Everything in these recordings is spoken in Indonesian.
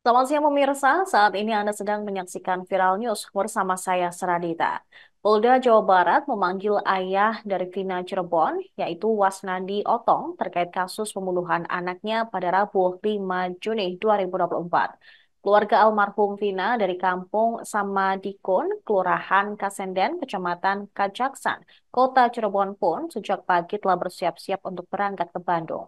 Selamat siang pemirsa, saat ini Anda sedang menyaksikan Viral News bersama saya Seradita. Polda Jawa Barat memanggil ayah dari Vina Cirebon, yaitu Wasnadi Otong, terkait kasus pembunuhan anaknya pada Rabu 5 Juni 2024. Keluarga almarhum Vina dari kampung Samadikun, Kelurahan Kasenden, Kecamatan Kajaksan, Kota Cirebon pun sejak pagi telah bersiap-siap untuk berangkat ke Bandung.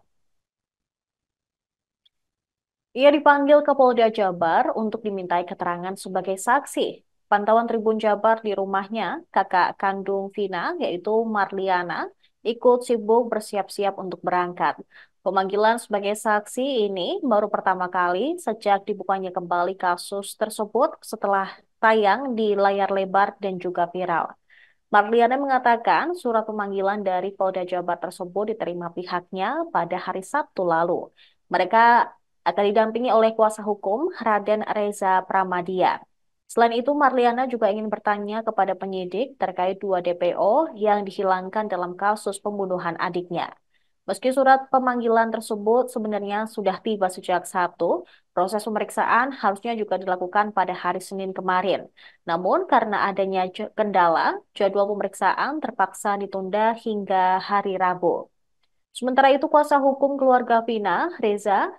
Ia dipanggil ke Polda Jabar untuk dimintai keterangan sebagai saksi. Pantauan Tribun Jabar di rumahnya, kakak kandung Vina, yaitu Marliana, ikut sibuk bersiap-siap untuk berangkat. Pemanggilan sebagai saksi ini baru pertama kali sejak dibukanya kembali kasus tersebut setelah tayang di layar lebar dan juga viral. Marliana mengatakan surat pemanggilan dari Polda Jabar tersebut diterima pihaknya pada hari Sabtu lalu. Mereka akan didampingi oleh kuasa hukum Raden Reza Pramadia. Selain itu, Marliana juga ingin bertanya kepada penyidik terkait 2 DPO yang dihilangkan dalam kasus pembunuhan adiknya. Meski surat pemanggilan tersebut sebenarnya sudah tiba sejak Sabtu, proses pemeriksaan harusnya juga dilakukan pada hari Senin kemarin. Namun, karena adanya kendala, jadwal pemeriksaan terpaksa ditunda hingga hari Rabu. Sementara itu, kuasa hukum keluarga Vina, Reza,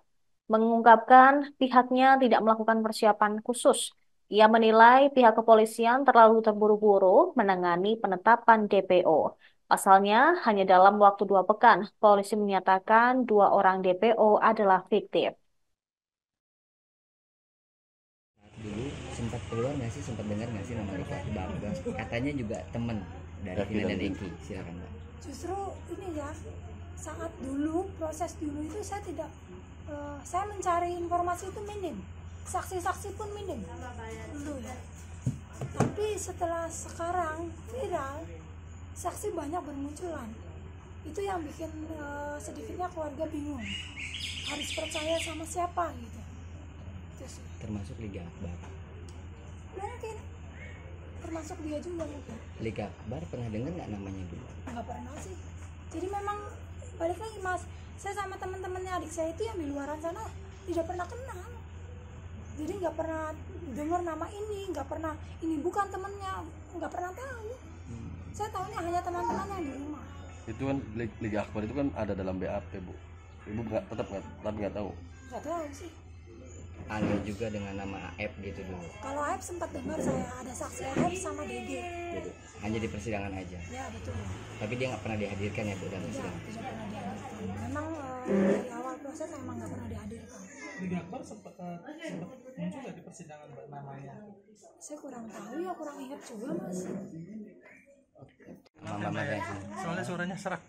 mengungkapkan pihaknya tidak melakukan persiapan khusus. Ia menilai pihak kepolisian terlalu terburu-buru menangani penetapan DPO. Pasalnya, hanya dalam waktu 2 pekan, polisi menyatakan 2 orang DPO adalah fiktif. Dulu sempat keluar nggak sih, sempat dengar nggak sih nama Rika Bangga? Katanya juga temen dari Vina dan Eki. Silakan Mbak. Justru ini ya, saat dulu proses dulu itu saya tidak saya mencari informasi itu minim, saksi-saksi pun minim dulu ya. Tapi setelah sekarang viral, saksi banyak bermunculan. Itu yang bikin sedikitnya keluarga bingung, harus percaya sama siapa gitu. Itu sih. Termasuk Liga Akbar. Mungkin termasuk dia juga mungkin. Liga Akbar pernah dengar nggak namanya dulu? Nggak pernah sih. Jadi memang balik lagi mas, saya sama teman-temannya adik saya itu yang di luaran sana tidak pernah kenal. Jadi nggak pernah dengar nama ini, nggak pernah ini bukan temennya, nggak pernah tahu. Saya tahunya hanya teman-teman yang di rumah. Itu kan Liga Akbar itu kan ada dalam BAP, Bu. Ibu tetap nggak tahu. Nggak tahu sih. Ada juga dengan nama Aep gitu dulu. Kalau Aib sempat dengar saya ada saksi Aib sama Dede. Gitu. Hanya di persidangan aja. Ya betul. Tapi dia nggak pernah dihadirkan ya Bu dalam Tidak, persidangan. tidak pernah dihadirkan. Memang dari awal proses memang nggak pernah dihadirkan. Liga Akbar sempat muncul nggak di persidangan Mbak namanya? Saya kurang tahu ya, kurang ingat juga mas. Mama Mama Soalnya suaranya serak.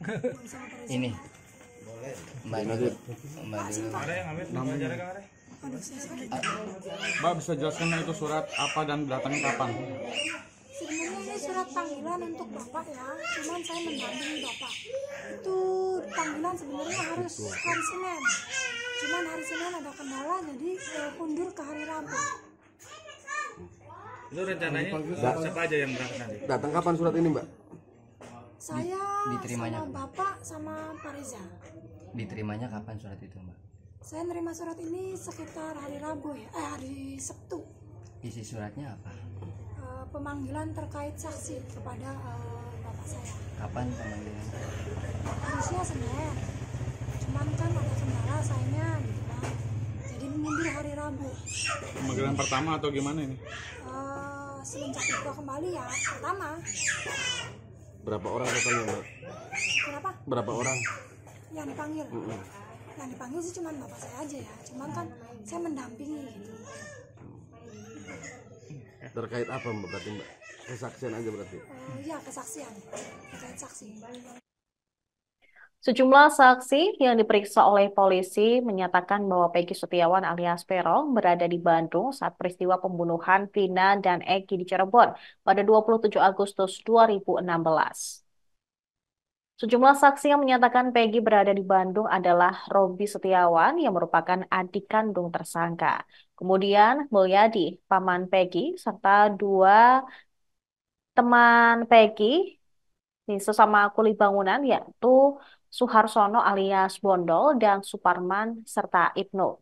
ini Mbak dulu. Mbak dulu. Ada yang ngambil namanya Kang Are? Aduh, saya sakit. Mbak bisa jelaskan itu surat apa dan datangnya kapan? Sebenarnya ini surat panggilan untuk bapak ya, cuman saya mendampingi bapak. Itu panggilan sebenarnya harus hari Senin, cuman hari Senin ada kendala jadi mundur ke hari Rabu. Itu rencananya siapa aja yang berangkat nanti? Datang kapan surat ini, Mbak? Saya diterimanya. sama bapak sama Pak Reza. Diterimanya kapan surat itu Mbak? Saya nerima surat ini sekitar hari Rabu ya, hari Sabtu. Isi suratnya apa? Pemanggilan terkait saksi kepada bapak saya. Kapan pemanggilan? Harusnya Senin, cuman kan ada kendala sayanya gitu kan. Jadi mundur hari Rabu. Pemanggilan pertama atau gimana ini? Semenjak itu kembali ya pertama. Berapa orang totalnya, Mbak? Kenapa? Berapa orang? Yang dipanggil? Yang dipanggil sih cuma bapak saya aja ya. Cuman kan saya mendampingi gitu. Terkait apa, Mbak? Berarti, Mbak? Kesaksian aja berarti? Ya kesaksian, terkait saksi. Sejumlah saksi yang diperiksa oleh polisi menyatakan bahwa Peggy Setiawan alias Peron berada di Bandung saat peristiwa pembunuhan Vina dan Eki di Cirebon pada 27 Agustus 2016. Sejumlah saksi yang menyatakan Peggy berada di Bandung adalah Robi Setiawan yang merupakan adik kandung tersangka. Kemudian Mulyadi, paman Peggy, serta 2 teman Peggy sesama kuli bangunan yaitu Suharsono alias Bondol dan Suparman serta Ibnu.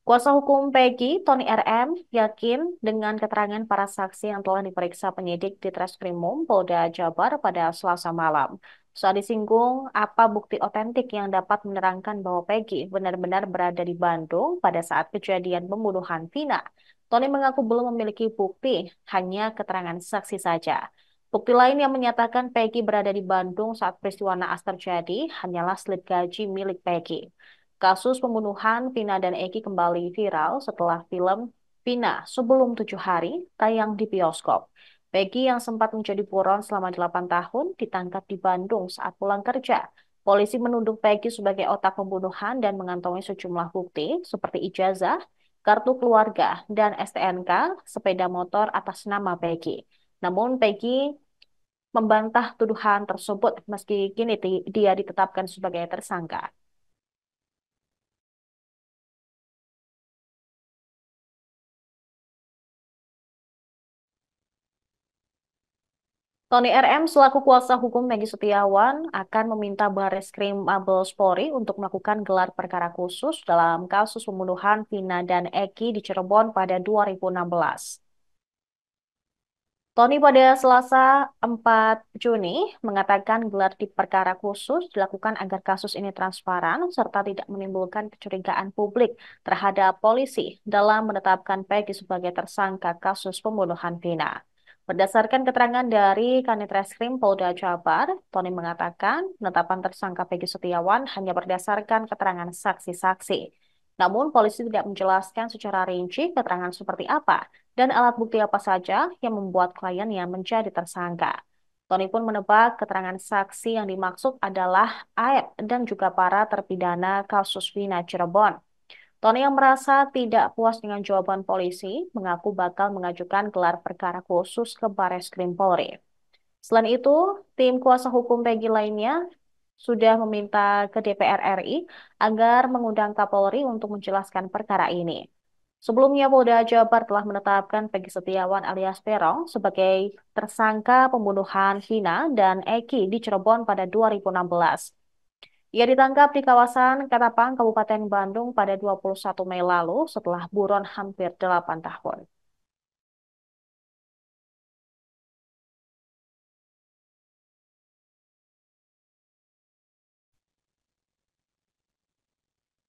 Kuasa hukum Peggy, Tony RM, yakin dengan keterangan para saksi yang telah diperiksa penyidik di Treskrimum Polda Jabar pada Selasa malam. Saat disinggung apa bukti otentik yang dapat menerangkan bahwa Peggy benar-benar berada di Bandung pada saat kejadian pembunuhan Vina, Tony mengaku belum memiliki bukti, hanya keterangan saksi saja. Bukti lain yang menyatakan Peggy berada di Bandung saat peristiwa naas terjadi hanyalah slip gaji milik Peggy. Kasus pembunuhan Vina dan Eki kembali viral setelah film Vina sebelum 7 hari tayang di bioskop. Peggy yang sempat menjadi buron selama 8 tahun ditangkap di Bandung saat pulang kerja. Polisi menuduh Peggy sebagai otak pembunuhan dan mengantongi sejumlah bukti seperti ijazah, kartu keluarga, dan STNK sepeda motor atas nama Peggy. Namun Peggy membantah tuduhan tersebut meski kini dia ditetapkan sebagai tersangka. Tony RM selaku kuasa hukum Peggy Setiawan akan meminta Barreskrim Mabes Polri untuk melakukan gelar perkara khusus dalam kasus pembunuhan Vina dan Eki di Cirebon pada 2016. Tony pada Selasa 4 Juni mengatakan gelar di perkara khusus dilakukan agar kasus ini transparan serta tidak menimbulkan kecurigaan publik terhadap polisi dalam menetapkan Peggy sebagai tersangka kasus pembunuhan Vina. Berdasarkan keterangan dari Kanit Reskrim Polda Jabar, Tony mengatakan penetapan tersangka Peggy Setiawan hanya berdasarkan keterangan saksi-saksi. Namun polisi tidak menjelaskan secara rinci keterangan seperti apa dan alat bukti apa saja yang membuat kliennya menjadi tersangka. Tony pun menebak keterangan saksi yang dimaksud adalah Aep dan juga para terpidana kasus Vina Cirebon. Tony yang merasa tidak puas dengan jawaban polisi mengaku bakal mengajukan gelar perkara khusus ke Barreskrim Polri. Selain itu, tim kuasa hukum Peggy lainnya sudah meminta ke DPR RI agar mengundang Kapolri untuk menjelaskan perkara ini. Sebelumnya, Polda Jabar telah menetapkan Peggy Setiawan alias Peron sebagai tersangka pembunuhan Vina dan Eki di Cirebon pada 2016. Ia ditangkap di kawasan Ketapang, Kabupaten Bandung pada 21 Mei lalu setelah buron hampir 8 tahun.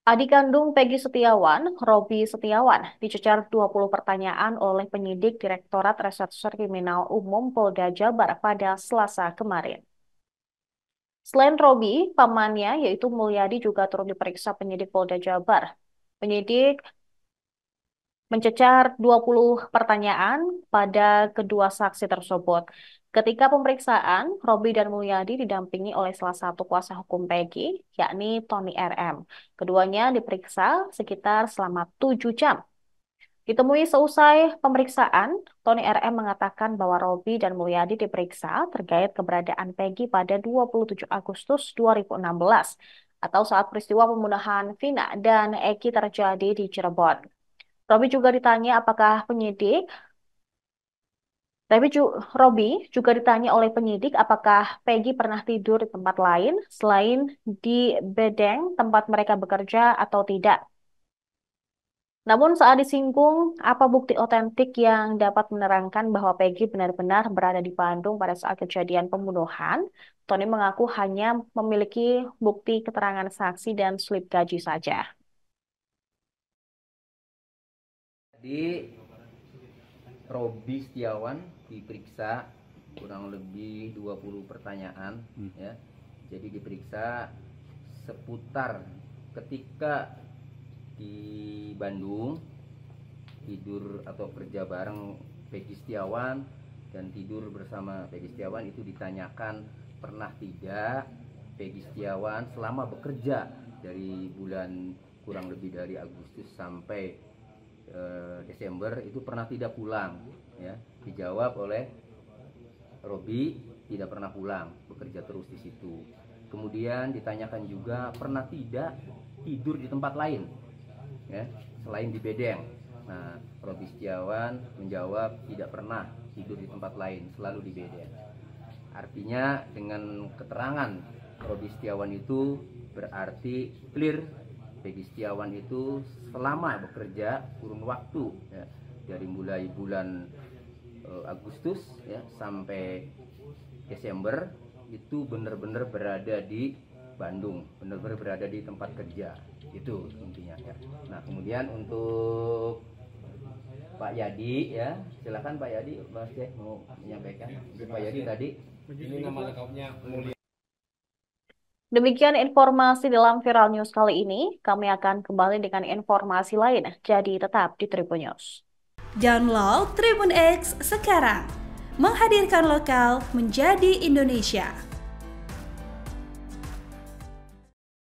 Adik kandung Peggy Setiawan, Robi Setiawan, dicecar 20 pertanyaan oleh penyidik Direktorat Reserse Kriminal Umum Polda Jabar pada Selasa kemarin. Selain Robi, pamannya yaitu Mulyadi juga turut diperiksa penyidik Polda Jabar. Penyidik mencecar 20 pertanyaan pada kedua saksi tersebut. Ketika pemeriksaan, Robi dan Mulyadi didampingi oleh salah satu kuasa hukum Peggy, yakni Tony RM. Keduanya diperiksa sekitar selama 7 jam. Ditemui seusai pemeriksaan, Tony RM mengatakan bahwa Robi dan Mulyadi diperiksa terkait keberadaan Peggy pada 27 Agustus 2016 atau saat peristiwa pembunuhan Vina dan Eki terjadi di Cirebon. Robi juga ditanya apakah penyidik, Robi juga ditanya oleh penyidik apakah Peggy pernah tidur di tempat lain selain di bedeng tempat mereka bekerja atau tidak. Namun saat disinggung apa bukti otentik yang dapat menerangkan bahwa Peggy benar-benar berada di Bandung pada saat kejadian pembunuhan, Tony mengaku hanya memiliki bukti keterangan saksi dan slip gaji saja. Di Robi Setiawan diperiksa kurang lebih 20 pertanyaan ya. Jadi diperiksa seputar ketika di Bandung tidur atau kerja bareng Peggy Setiawan dan tidur bersama Peggy Setiawan, itu ditanyakan pernah tidak Peggy Setiawan selama bekerja dari bulan kurang lebih dari Agustus sampai Desember itu pernah tidak pulang ya. Dijawab oleh Robi tidak pernah pulang, bekerja terus di situ. Kemudian ditanyakan juga pernah tidak tidur di tempat lain ya, selain di bedeng. Nah, Robi Setiawan menjawab tidak pernah tidur di tempat lain, selalu di bedeng. Artinya dengan keterangan Robi Setiawan itu berarti clear Peggy Setiawan itu selama bekerja kurun waktu ya, dari mulai bulan Agustus ya sampai Desember itu benar-benar berada di Bandung, benar-benar berada di tempat kerja, itu intinya ya. Nah kemudian untuk Pak Yadi ya, silakan Pak Yadi, Mas Cek mau menyampaikan. Pak Yadi tadi Ini nama lengkapnya Mulia. Demikian informasi dalam Viral News kali ini. Kami akan kembali dengan informasi lain. Jadi tetap di Tribun News. Download Tribun X sekarang. Menghadirkan lokal menjadi Indonesia.